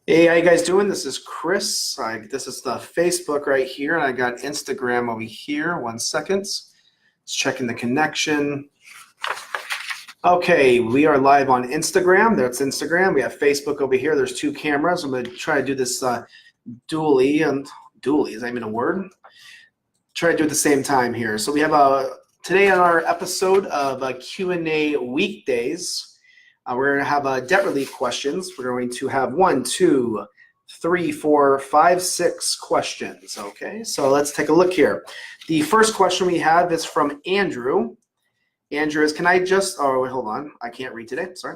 Hey, how you guys doing? This is Chris. This is the Facebook right here, and I got Instagram over here. 1 second. Just checking the connection. Okay, we are live on Instagram. That's Instagram. We have Facebook over here. There's two cameras. I'm going to try to do this dually, and dually, is that even a word? Try to do it at the same time here. So we have today on our episode of Q&A Weekdays. We're going to have debt relief questions. We're going to have 1, 2, 3, 4, 5, 6 questions. Okay, so let's take a look here. The first question we have is from Andrew. Andrew is, can I just, oh, wait, hold on. I can't read today, sorry.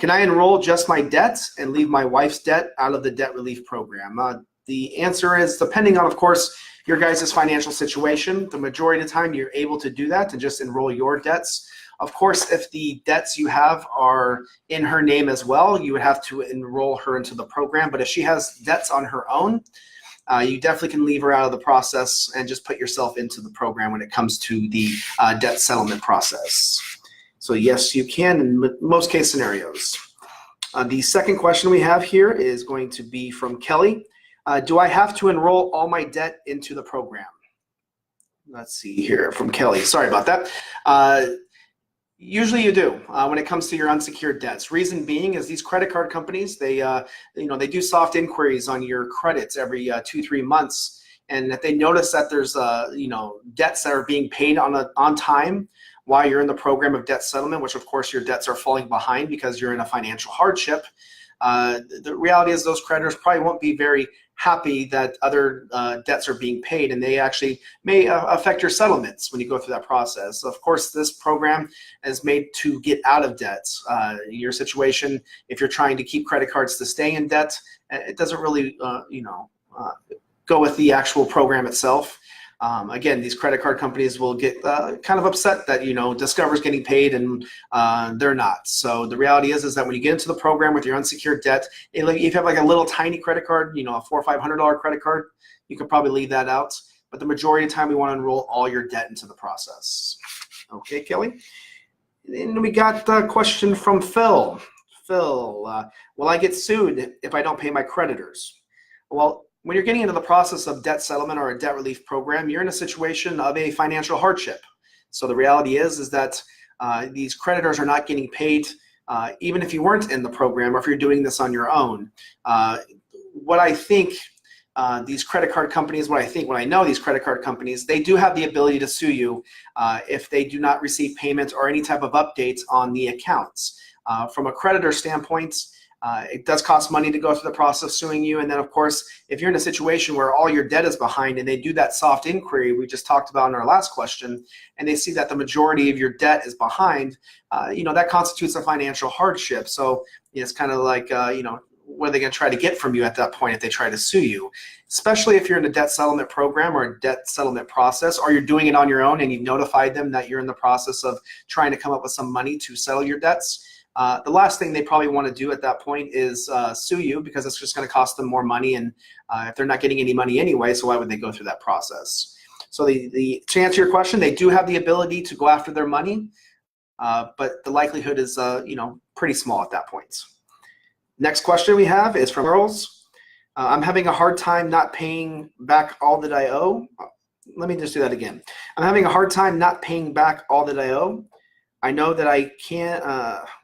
Can I enroll just my debts and leave my wife's debt out of the debt relief program? The answer is, depending on, of course, your guys' financial situation, the majority of the time you're able to do that, to just enroll your debts. Of course, if the debts you have are in her name as well, you would have to enroll her into the program. But if she has debts on her own, you definitely can leave her out of the process and just put yourself into the program when it comes to the debt settlement process. So yes, you can in most case scenarios. The second question we have here is going to be from Kelly. Do I have to enroll all my debt into the program? Let's see here from Kelly. Sorry about that. Usually you do when it comes to your unsecured debts. Reason being is these credit card companies, they do soft inquiries on your credits every 2-3 months, and if they notice that there's debts that are being paid on time while you're in the program of debt settlement, which of course your debts are falling behind because you're in a financial hardship. The reality is those creditors probably won't be very happy that other debts are being paid, and they actually may affect your settlements when you go through that process. So of course, this program is made to get out of debt. Your situation, if you're trying to keep credit cards to stay in debt, it doesn't really go with the actual program itself. Again, these credit card companies will get kind of upset that Discover's getting paid and they're not. So the reality is that when you get into the program with your unsecured debt, if you have like a little tiny credit card, a $400 or $500 credit card, you could probably leave that out. But the majority of the time, we want to enroll all your debt into the process. Okay, Kelly. And we got a question from Phil. Phil, will I get sued if I don't pay my creditors? Well, when you're getting into the process of debt settlement or a debt relief program, you're in a situation of a financial hardship. So the reality is that these creditors are not getting paid, even if you weren't in the program or if you're doing this on your own. What I think these credit card companies, what I know these credit card companies, they do have the ability to sue you if they do not receive payment or any type of updates on the accounts. From a creditor standpoint, it does cost money to go through the process of suing you. And then, of course, if you're in a situation where all your debt is behind and they do that soft inquiry we just talked about in our last question, and they see that the majority of your debt is behind, that constitutes a financial hardship. So it's kind of like, what are they going to try to get from you at that point if they try to sue you? Especially if you're in a debt settlement program or a debt settlement process, or you're doing it on your own and you've notified them that you're in the process of trying to come up with some money to settle your debts. The last thing they probably want to do at that point is sue you, because it's just going to cost them more money, and if they're not getting any money anyway, so why would they go through that process? So to answer your question, they do have the ability to go after their money, but the likelihood is pretty small at that point. Next question we have is from Girls. I'm having a hard time not paying back all that I owe. Let me just do that again. I'm having a hard time not paying back all that I owe. I know that I can't,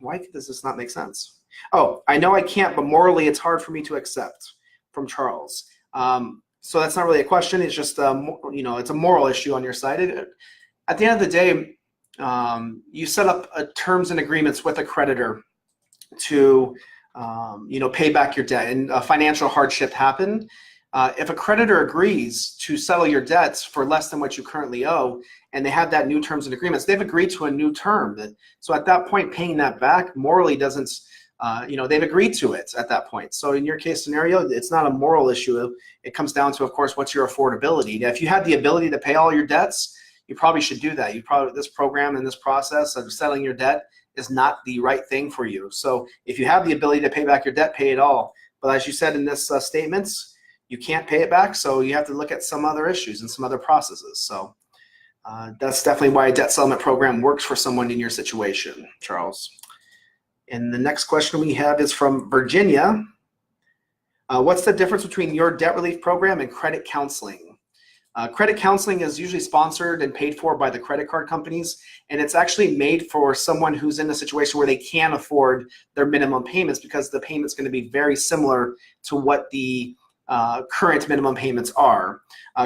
why does this not make sense? Oh, I know I can't, but morally it's hard for me to accept, from Charles. So that's not really a question. It's just, it's a moral issue on your side. At the end of the day, you set up terms and agreements with a creditor to, pay back your debt, and a financial hardship happened. If a creditor agrees to settle your debts for less than what you currently owe, and they have that new terms and agreements, they've agreed to a new term. So at that point, paying that back morally doesn't, they've agreed to it at that point. So in your case scenario, it's not a moral issue. It comes down to, of course, what's your affordability. Now, if you had the ability to pay all your debts, you probably should do that. This program and this process of settling your debt is not the right thing for you. So if you have the ability to pay back your debt, pay it all. But as you said in this statements, you can't pay it back, so you have to look at some other issues and some other processes. So that's definitely why a debt settlement program works for someone in your situation, Charles. And the next question we have is from Virginia. What's the difference between your debt relief program and credit counseling? Credit counseling is usually sponsored and paid for by the credit card companies, and it's actually made for someone who's in a situation where they can't afford their minimum payments, because the payment's going to be very similar to what the current minimum payments are.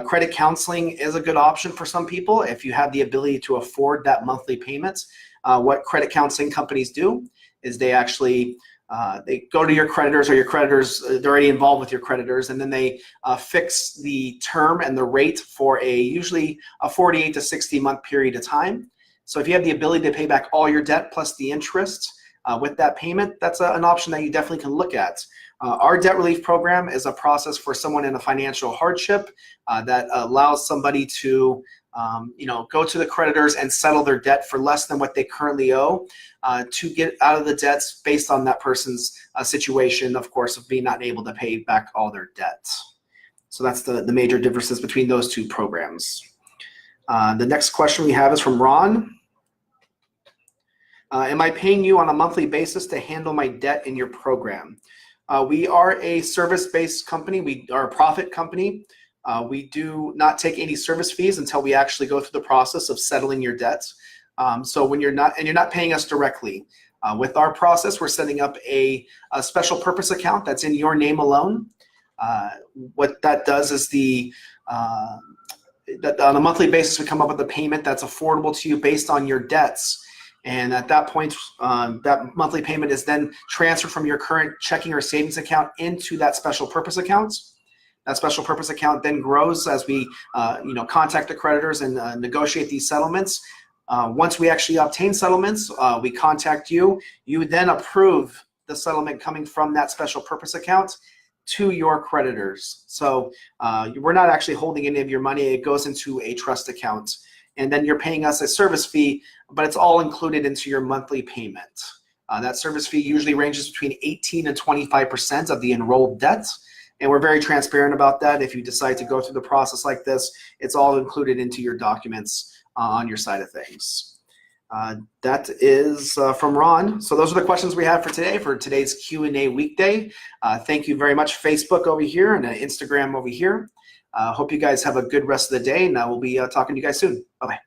Credit counseling is a good option for some people if you have the ability to afford that monthly payment. What credit counseling companies do is they actually they go to your creditors, or your creditors, they're already involved with your creditors, and then they fix the term and the rate for usually a 48 to 60 month period of time. So if you have the ability to pay back all your debt plus the interest with that payment, that's an option that you definitely can look at. Our debt relief program is a process for someone in a financial hardship that allows somebody to go to the creditors and settle their debt for less than what they currently owe, to get out of the debts based on that person's situation, of course, of being not able to pay back all their debts. So that's the major differences between those two programs. The next question we have is from Ron. Am I paying you on a monthly basis to handle my debt in your program? We are a service-based company. We are a profit company. We do not take any service fees until we actually go through the process of settling your debts. So when you're not paying us directly. With our process, we're setting up a special purpose account that's in your name alone. What that does is that on a monthly basis, we come up with a payment that's affordable to you based on your debts. And at that point, that monthly payment is then transferred from your current checking or savings account into that special purpose account. That special purpose account then grows as we contact the creditors and negotiate these settlements. Once we actually obtain settlements, we contact you. You then approve the settlement coming from that special purpose account to your creditors. So we're not actually holding any of your money. It goes into a trust account. And then you're paying us a service fee, but it's all included into your monthly payment. That service fee usually ranges between 18 and 25% of the enrolled debt. And we're very transparent about that. If you decide to go through the process like this, it's all included into your documents on your side of things. That is from Ron. So those are the questions we have for today, for today's Q&A weekday. Thank you very much, Facebook over here and Instagram over here. Hope you guys have a good rest of the day, and we'll be talking to you guys soon. Bye-bye.